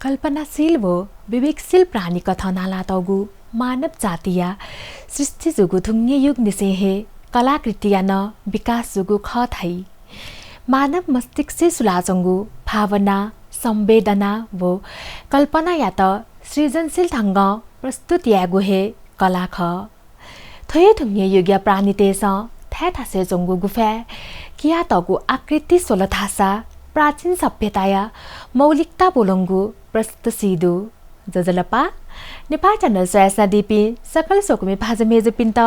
कल्पनाशील व विवेकशील प्राणी कथा नालातगु मानव जातीय सृष्टि जुगु थुङ्गे युग निसेहे कलाकृतिया न विकास जुगु ख थाई मानव मस्तिष्क सुलाजंगु भावना संवेदना व कल्पना या त सृजनशील ढंग प्रस्तुत यागु हे कला ख थोय थुङ्गे युग प्राणी तेस थ्या थासे जंगु गुफा किया तगु आकृति सोलथासा प्राचीन सभ्यताया मौलिकता बोलंगु प्रस्तुत सिदु जजलपा नेपाल च्यानल सयासना दिपी सकल सोकमे भाज मेज पिन्त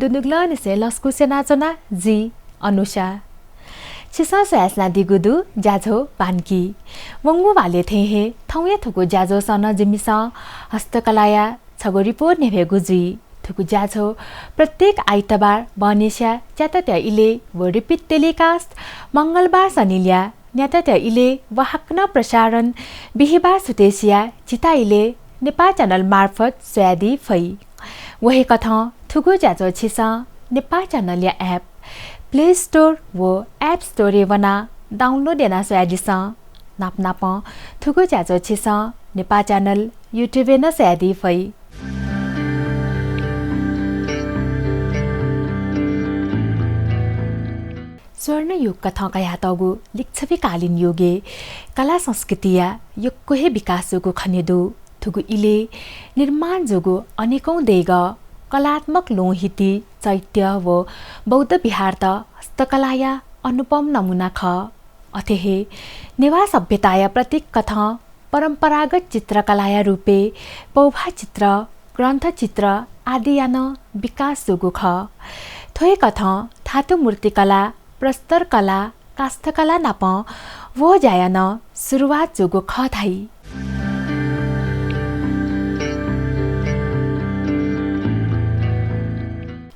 दुनुग्ल निसे लस्कु सेनाचना जी अनुषा छिसा सयासना दिगुदु जाझो पानकी वंगु वाले थे हे थौया थुकु जाझो सन जिमिस हस्तकलाया छगोरिपो नेभेगु जी थुकु जाझो प्रत्येक आइतबार बनेस्या च्यातत्या इले व रिपिट टेलिकास्ट मंगलबार सनिल्या न्यातत्या इले वाहकन प्रसारण बिहिबार सुतेसिया चिता इले नेपाल च्यानल मार्फत स्यादी फै वहे कथा थुगु जाजो छिस नेपाल च्यानल या एप प्ले स्टोर व एप स्टोर वना डाउनलोड एना स्यादिस नाप थुगु जाजो छिस नेपाल च्यानल युट्युब न स्यादी फै स्वर्ण युग कथा कया तगु लिच्छवी कालीन युगे कला संस्कृतिया युगकोहे विकास जुगु खनेदु थुगु इले निर्माण जुगु अनेकौं देग कलात्मक लोहिती चैत्य व बौद्ध विहार त हस्तकलाया अनुपम नमुना ख अथेहे नेवा सभ्यताया प्रतीक कथा परम्परागत चित्रकलाया रूपे पौभा चित्र ग्रन्थ चित्र आदि यान विकास जुगु ख थोय कथा धातु मूर्तिकला प्रस्तर कला काष्ठकला नाप वो जायन सुरुवात जुगु ख थाई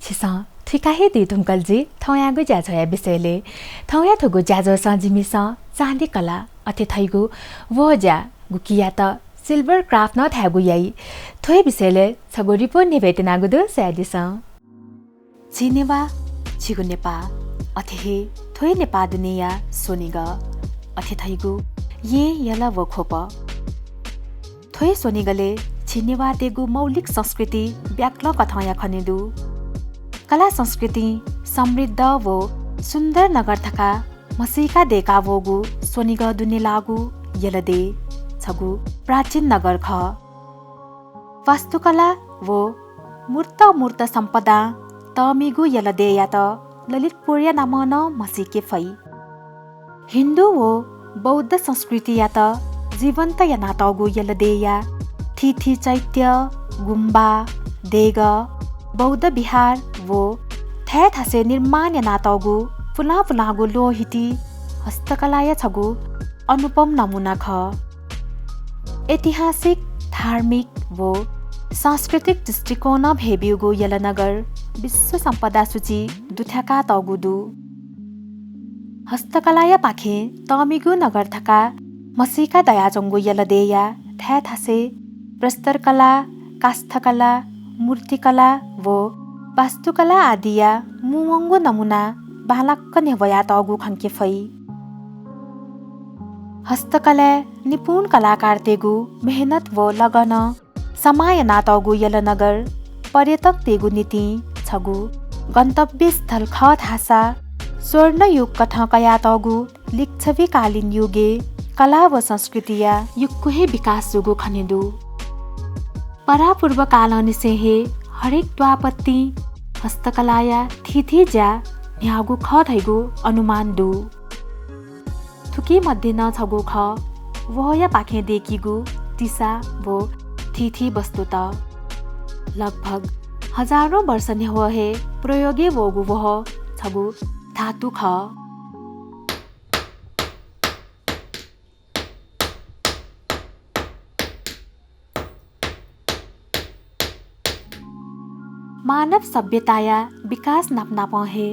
छिसा ठिकाहे दि धुमकलजी थौयागु ज्याझया विषयले थौया थुगु ज्याझो सजिमिस चाँदी कला अथे थैगु वो ज्या गुकिया त सिल्भर क्राफ्ट न थ्यागु याई थोय विषयले छगोरिपो नेभेतनागुदु स्यादिस छिनेवा छिगु नेपा अथेहे थोय नेपा दुनिया सोनिग अथे थैगु ये यला व खोप थोय सोनिगले छिनेवा देगु मौलिक संस्कृति व्याक्ल कथाया खनेदु कला संस्कृति समृद्ध व सुन्दर नगर थका मसिका देका वगु सोनिग दुने लागु यलदे छगु प्राचीन नगर ख वास्तुकला व मूर्त सम्पदा तमिगु यलदे या त ललितपुरिया नाम न मसिके फै हिन्दू व बौद्ध संस्कृति या त जीवन्त या नातगु यलदेया थिथि चैत्य गुम्बा देग बौद्ध विहार व थ्या थासे निर्माण या नातगु फुलागु लोहिती हस्तकलाया छगु अनुपम नमुना ख ऐतिहासिक धार्मिक व सांस्कृतिक दृष्टिकोण भेबिउगु यलनगर विश्व सम्पदा सूची दुथ्याका तगुदु हस्तकलाया पाखे तमिगु नगर थका मसिका दयाजंगु यलदेया थ्या थासे प्रस्तरकला काष्ठकला मूर्तिकला व वास्तुकला आदिया मुवंगु नमुना बालक्क नेवया तगु खंके फै हस्तकला निपुण कलाकार तेगु मेहनत व लगन समय नातगु यलनगर पर्यटक तेगु नीति छगु गन्तव्य स्थल ख थासा स्वर्ण युग कथा कया तगु लिच्छवी कालीन युगे कला व संस्कृतिया युगकोहे विकास जुगु खनेदु परापूर्व काल निसेहे हरेक द्वापत्ति हस्तकलाया थिथि ज्या न्यागु ख धैगु अनुमान दु थुकी मध्ये न छगु ख वहया पाखे देखिगु तिसा व थिथि वस्तु त लगभग हजारौं वर्ष नेवहे प्रयोगे वगु वह छगु धातु ख मानव सभ्यताया विकास नाप हे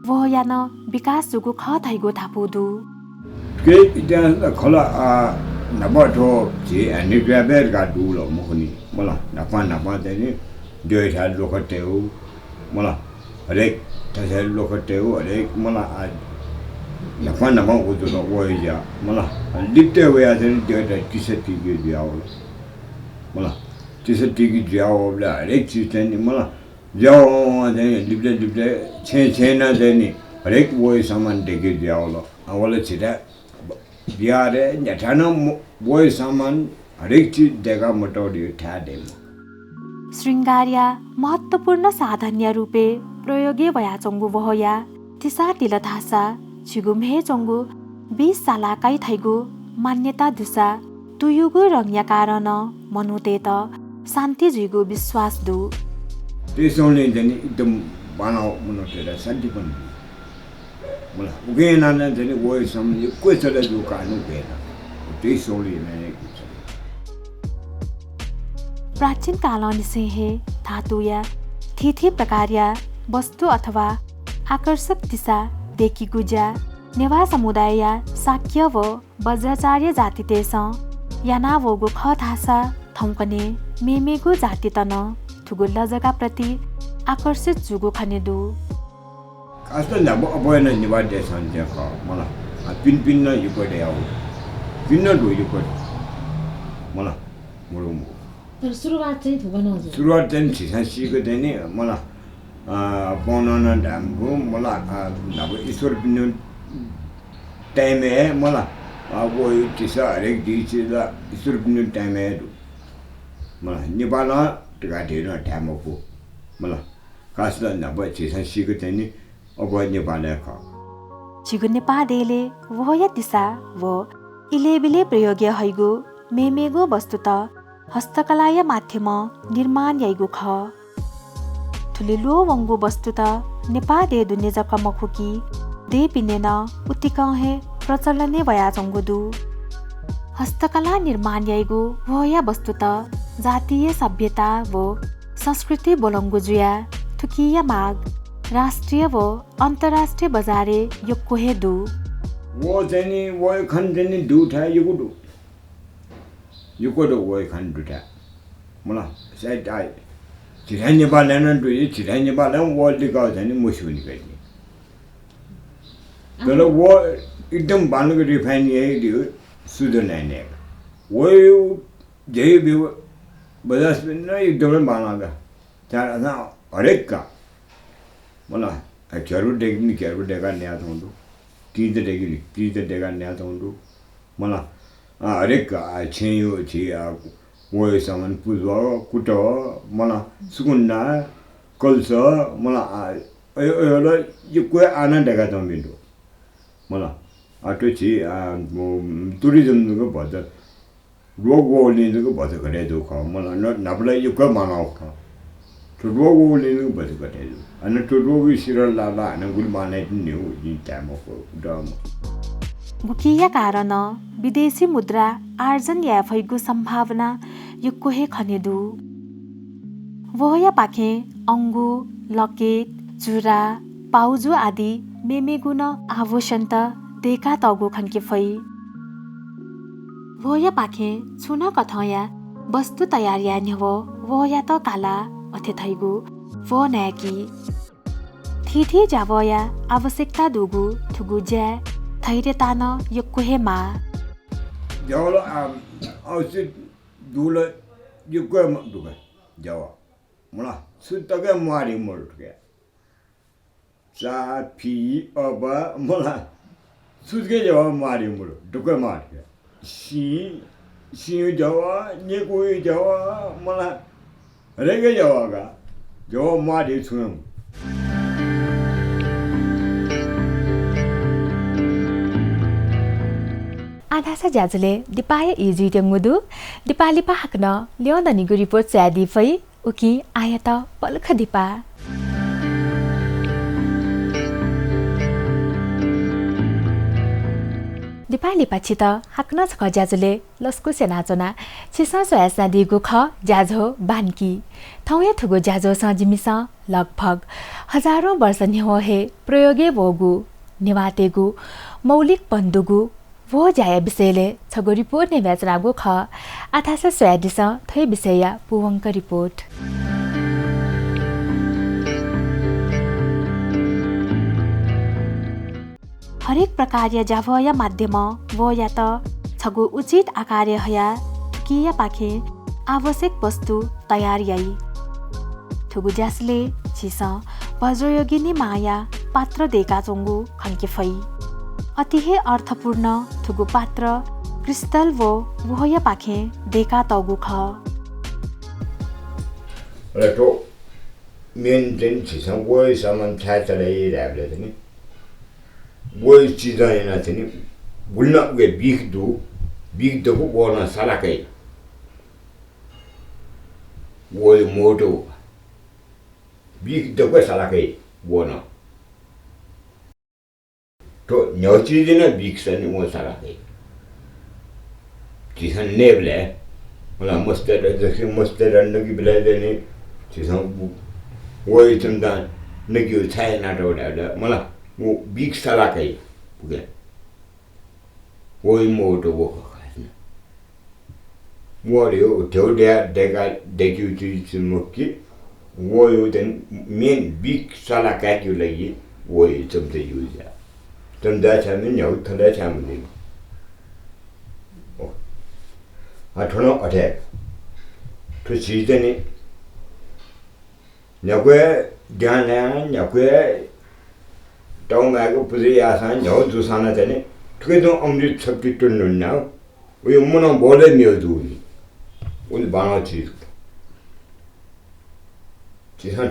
वह यान विकास जुगु ख थैगु थापुदु के इतिहास खला नबठो जे निग्राबेर का दुलो मोहनी मला नपा देने दुई थाल लोकटेउ मला हरेक थाल लोकटेउ हरेक मला 나만 오도록 오이자 몰라 립때 왜야 되는 데다 디세티기 지아오 몰라 디세티기 지아오라 렉치텐이 몰라 자오네 립때 체체나 되니 렉 보이 사만 되게 지아오로 아월에 지다 비아레 냐타나 보이 사만 렉치 देगा मोटोडी ठाडे शृङ्गार्या महत्त्वपूर्ण साधन्य रूपे प्रयोगे वया चंगु वहया तिसा तिलथासा छिगुम्हे चंगु 20 सालाकाई थैगु मान्यता दुसा तुयुगु रंग्या कारण मनुते त शान्ति जुइगु विश्वास दु त्यसोले जनि एकदम बनाउ मनुतेरा शान्ति पनि मला उगेनाना जनि वय सम कोइसले जु कानु बेना त्यसोले नै प्राचीन काल निसेहे धातुया थिथि प्रकारया वस्तु अथवा आकर्षक दिशा देखि गुजा नेवा समुदाय शाक्य व वज्राचार्य जाति तेस याना वगु खथासा थौकने मेमेगु जाति तन थुगु लजगा प्रति आकर्षित जुगु खनेदु कास्ता नब अबयन निवाद्य सन्त्य ख मला पिन न युपडे आउ पिन दु युपड मला मुरुमु तर सुरुवात चाहिँ थुगन हजुर सुरुवात चाहिँ छिसासीको चाहिँ नि मलाई बनाउन ढामको मलाई अब ईश्वर पिन्नु टाइम है मलाई अब चिसा हरेक चिज ईश्वर पिन्नु टाइम है मलाई नेपाल टिकाटेर ढामको मलाई खासमा अब छिसासीको चाहिँ नि अब नेपाल ख छिगु नेपादेले वया दिशा व इलेबिले प्रयोग्य हैगु मेमेगो वस्तुत हस्तकलाय माध्यम निर्माण याइगु ख ठुलिलो वंगु वस्तुत नेपादे दुने जकमखुकी दे पिनेन उतिकहे प्रचलने वया चंगुदु हस्तकला निर्माण याइगु वया वस्तुत जातीय सभ्यता व संस्कृति बोलंगु जुया थुकिया माग राष्ट्रिय व अन्तर्राष्ट्रिय बजारे यो कोहे दु वो जनी वो खन्जनी दुठा युगुदु युकोदो वो खन्डुटा मला साइड आइ छिरान्ने बालन दुई छिरान्ने बालन वो दिगा जनी मुसुनी गनी तर वो एकदम बालको रिफाइन यही दियो सुदनाने वो जे भी बजास में न एकदम बानागा चार ना हरेक का मला केरु डेगा न्या थोंदु तीज डेगा न्या थोंदु मला हरेक छेयो छिया वो सामान पुजवा कुटो मला सुकुन्ना कल्स मला यो यो कोही आनन्द डेगा त बिन्दु मला आटो छि टुरिज्मको भज रोगोलिनको भज गरे दुख मला नबलाई यो को मानाउ ख तो रोगोलिनको भज गरे दु अनि तो रोगी सिरल लाला अनि गुल माने न्यू इ टाइमको डम मुखिया कारण विदेशी मुद्रा आर्जन या भइगु सम्भावना यो कोहे खनेदु वया पाखे अंगु लकेट चुरा पाउजु आदि मेमेगुन आभूषण त देखा तगु खन्के फै वया पाखे छुन कथया वस्तु तयारिया न्यव वया त काला अथे थैगु वो नाकी थिथि जावया आवश्यकता दुगु थुगु ज्या थैरे तान यो कोहे मा जवल औषध दुल यो को दुगा जव मला सुतके मारी मोर्टके सा फी अब मला सुतके जव मारी मोर दुगा मारके सी जव ने कोई जव मला रेगे जवगा जव मारी छुम आधासा ज्याजुले दिपाय इजी टेंगुदु दिपाली पाहकन ल्याउँदनीगु रिपोर्ट स्यादी फै उकी आयत पलख दिपा दिपाली पछि त हाक्न छ ज्याजुले लस्कु सेनाचना छिसा सोयासना दिगु ख ज्याझो बानकी थौया थुगु ज्याझो सजिमिस लगभग हजारौं वर्ष निहो हे प्रयोगे वगु निवातेगु मौलिक बन्दुगु वो जाया विषयले छगो रिपोर्ट ने व्याचनागो ख आथासा सोयादिस थै विषय पुवंक रिपोर्ट हरेक प्रकार जाभय माध्यम वो या त छगु उचित आकार हया किया पाखे आवश्यक वस्तु तयार याई थुगु ज्यासले छिस वज्रयोगिनी माया पात्र देका चोंगु खन्के फै अति हे अर्थपूर्ण थुगु पात्र क्रिस्टल वो वोया पाखे देका तगु ख तो मेन चाहिँ छिस वो सामान छा चलाई राबले चाहिँ वो चीज हैन चाहिँ गुल्न वे बिग दो को बोलना साला kai वो मोटो बिग दो को साला kai बोना तो न्यौ चीज ने बिग सन वो साला kai जिसन नेबले मला मस्टर जैसे मस्टर अंडकी बिला देने जिसन वो इतम दान नगियो छाय नाटो डाला मला वो बिग साला kai पुगे वो मोटो वो 뭐래요? 대가 대규지 먹기 뭐요 된 메인 빅 살아 가지고라기 뭐에 좀더 유자 좀더 참는 여기 털어 참는 거 아 저는 어때 그 시즌이 여기에 간에 여기에 동아고 부지야산 여주 사나 되네 그래도 엄지 첩기 뚫는나 왜 뭐는 뭐래 미어두니 오늘 만화지 지산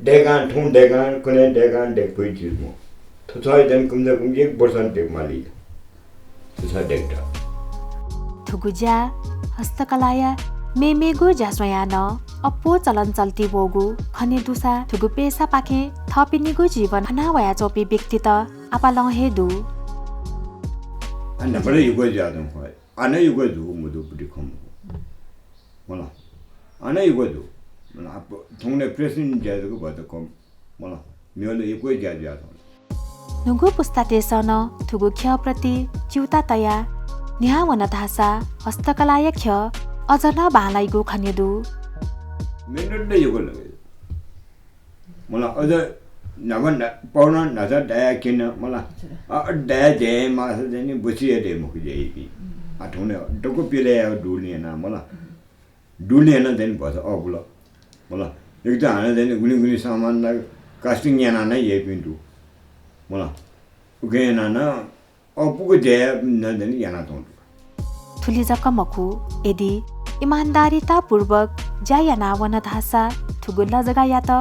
대간 통 대간 그네 대간 대 보이지 뭐 토사이 된 금자 금지 버선대 말이 토사 덱다 थुगुज्या हस्तकलाया मेमेगु जासयान अप्पो चलन चल्ती बोगु खने दुसा थुगु पेसा पाखे थपिनिगु जीवन हनावया चोपी व्यक्ति त आपालं हे दु 안나 벌에 이거 자던 거 안에 이거 두고 모두 부리 컴 몰라 안에 이거 두 몰라 동네 프레스인 자도 봐도 컴 몰라 면도 이거 자자도 नुगु पुस्तातेसन थुगु ख्य प्रति चिउता तया न्यावन धासा हस्तकलाय ख्य अजन बालाइगु खनेदु मेनडे 이거 लगे 몰라 어제 나만 पौना नजर दया किन मला दया जे मास जनी बसिए दे मुख जेबी आठौने डको पिले डुल्ने ना मला डुल्ने ना देन बस अबुला मला एक त हाने देन गुनी गुनी सामान ना कास्टिङ याना ना ये पिन्टु मला उगेना ना अपुको जे न देन याना त थुली जकमखु यदि इमानदारीता पूर्वक जायना वन धासा थुगुल्ला जगाया त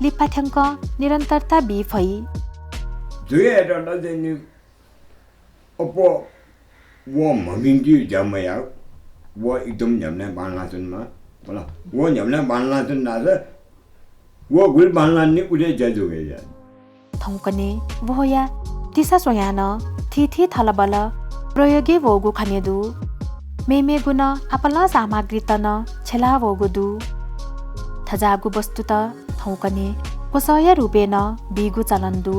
लिपाथ्यंक निरन्तरता बिफै दुए एटा देन अपो वो ममिंगी जमया वो एकदम जमने बालना सुनमा मला वो जमने बालना सुनना से वो गुल बालना नि उले जजो गया थौकने वोया दिशा सोयान थिथि थलबल प्रयोगी वोगु खनेदु मेमे गुण आपला सामग्री तन छेला वोगुदु थजागु वस्तु त थौकने कोसय Rupen बिगु चलन्दु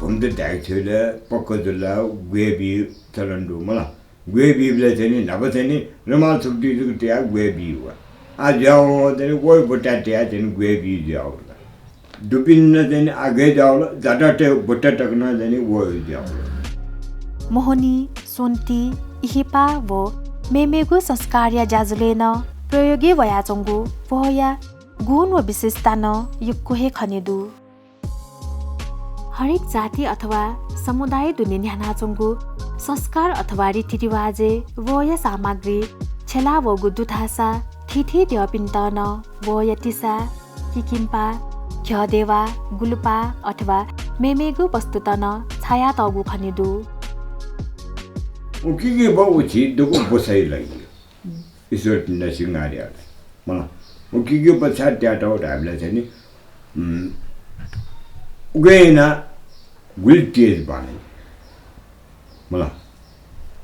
pomde dakchule pokkodula gwebi talandu mala gwebi ble teni nabateni ramal sukti sukti a gwebi wa a jao teni koi bota te a teni gwebi jao dupin na teni age jao jada te bota takna teni wo jao मोहनी सोन्ती इहिपा वो मेमेगु संस्कार्य जाजुलेन प्रयोगी वयाचंगु वया गुण व विशेषता न युक्कुहे खनेदु हरेक जाति अथवा समुदाय दुने न्यानाचंगु संस्कार अथवा रीतिरिवाजे वया सामग्री छेला वगु दुथासा थिथि द्यपिन्तन वया तिसा किकिम्पा घदेवा गुलपा अथवा मेमेगु वस्तुतन छाया तगु खनेदु उकिगे बाउची दको बसाइ लागि ईश्वर नसिंगारिया मला उकिगे पछा ट्याटो ढाबले छ नि उगेना गुल तेज बाने मला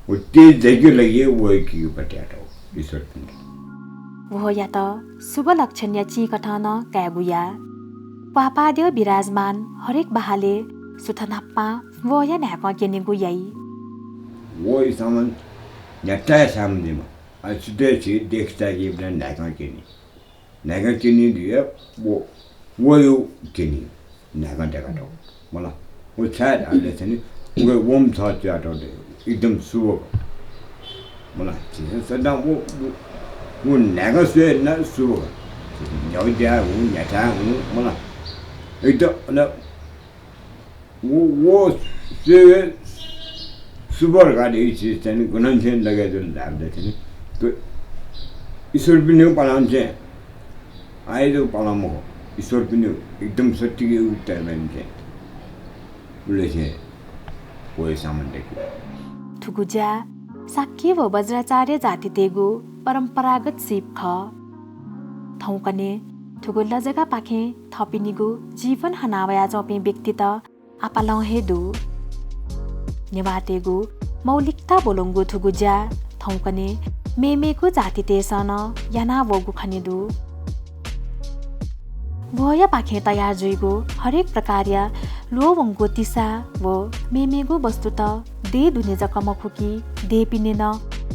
वो तेज देखि लागि वो उकिगे पट्याटो ईश्वर वो या त शुभ लक्षण या ची कथन काबुया पापादेव विराजमान हरेक बहाले सुथनाप्पा वो या न्याप केने गुयाई वो सामान न्याटा सामनेमा सुदेशी देखता कि ब्रांड नागा केनी दिए वो यो केनी नागा देखा तो मला वो छाड आले छनी उगे ओम छ च्याटोले एकदम शुभ मलाई चाहिँ सदा वो नागा से न शुभ न्याउ dia उ न्याटा उ मलाई एकदम न वो से सुपर गाडी चाहिँ गुणनसेन लगाइदियो लाग्दै थियो त्यो ईश्वर पनि पालान्छ आइदो पालामो ईश्वर पनि एकदम सत्य उत्तर मान्छे उसले चाहिँ कोही सामान देख्यो थुकुज्या साक्य व वज्राचार्य जाति तेगु परम्परागत सिप ख थौकने थुगु लजगा पाखे थपिनिगु जीवन हनावया चौपे व्यक्ति त आपालौ हेदु नेवातेगु मौलिकता बोलुङ्गु थुगुज्या थौकने मेमेगु जाति तेसन याना वगु खनिदु वया पाखे तयार जुइगु हरेक प्रकार्य लोवंगु तिसा व मेमेगु वस्तु त दे दुने जकमखुकी दे पिनेन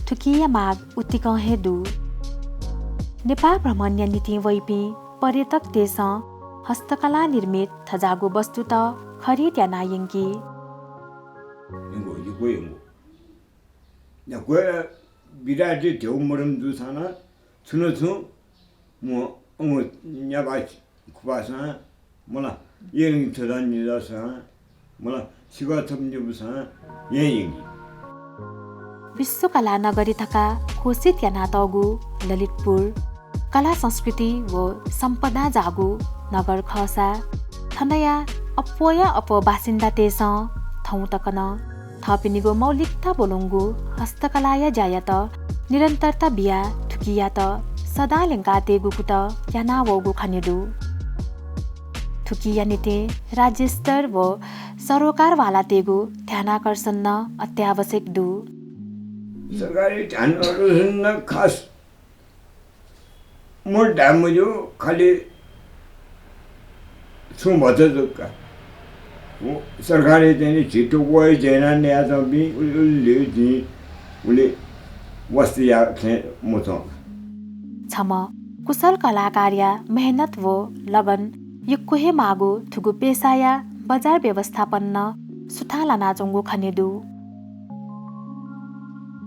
थुकिया माग उतिक हेदु नेपाल भ्रमण्य नीति वैपी पर्यटक देश हस्तकला निर्मित थजागु वस्तु त खरिद या नायंगी बिराटी त्यो मरम दुसाना छुन छु म न्याबा खुबासा मला येंग छदान निदासा मला सिगा थम्जुसा येंगी विश्वकला नगरी थका घोषित या नातगु ललितपुर कला संस्कृति व सम्पदा जागु नगर खसा थनया अपोया अप बासिन्दा तेस थौ तकन थपिनिगो मौलिकता बोलुङ्गु हस्तकलाय जायत निरन्तरता बिया थुकिया त सदा लेङ्गा तेगुकु त याना वगु खनेदु थुकिया निते राज्य स्तर व सरोकार वाला तेगु ध्यानाकर्षण न अत्यावश्यक दु सरकारी ध्यान खास मोर ड्याम जो खाली छु भजका वो सरकारी चाहिँ छिटो गयो जेना न्या जबी उले वस्ती या म छम कुशल कलाकार्य मेहनत वो लगन युक्कुहे मागु थुगु पेसाया बजार व्यवस्थापन न सुथाला नाचोंगु खनेदु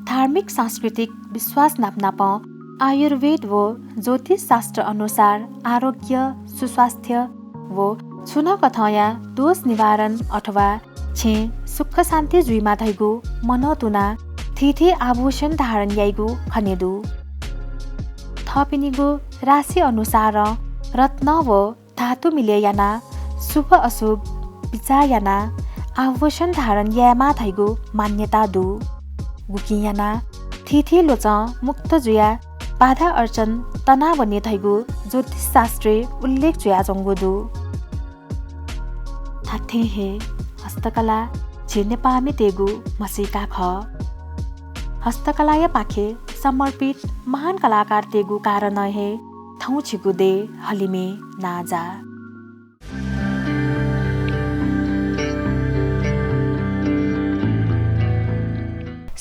धार्मिक सांस्कृतिक विश्वास नापनाप आयुर्वेद व ज्योतिष शास्त्र अनुसार आरोग्य सुस्वास्थ्य व छुन कथया दोष निवारण अथवा छे सुख शान्ति जुइमा थैगु मनोतुना थिथे आभूषण धारण याइगु खनेदु थपिनिगु राशि अनुसार रत्न व धातु मिलेयाना शुभ अशुभ विचायाना आभूषण धारण यामा थैगु मान्यता दु गुकियाना थिथे लोच मुक्त जुया बाधा अर्चन तना बन्ने थैगु ज्योतिष शास्त्रे उल्लेख जुया जंगुदु थाथे हे हस्तकला झिर्ने पामे तेगु मसिका ख हस्तकलाय पाखे समर्पित महान कलाकार तेगु कारण हे थौ छिगु दे हलिमे नाजा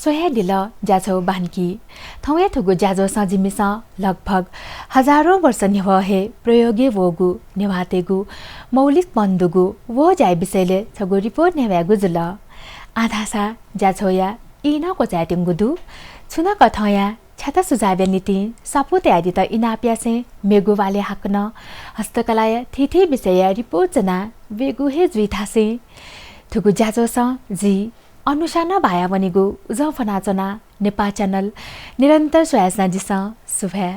सोहे दिल जाछौ बानकी थौया थुगु जाजो सजिमिस लगभग हजारौं वर्ष निभहे प्रयोगे वोगु निवातेगु मौलिक बन्दुगु वो जाय विषयले छगु रिपोर्ट नेव्यागु जुल आधासा जाछौया इना को चाटिङगुदु छुन कथया छाता सुझाव्य नीति सपुत आदि त इनाप्यासे मेगु वाले हाक्न हस्तकलाय थिथे विषय रिपोर्ट जना वेगु हे जुइथासे थुगु जाजो स जी अनुसाना भाया बनेगु जफना चना नेपाल च्यानल निरन्तर स्वयासना जिस सुभे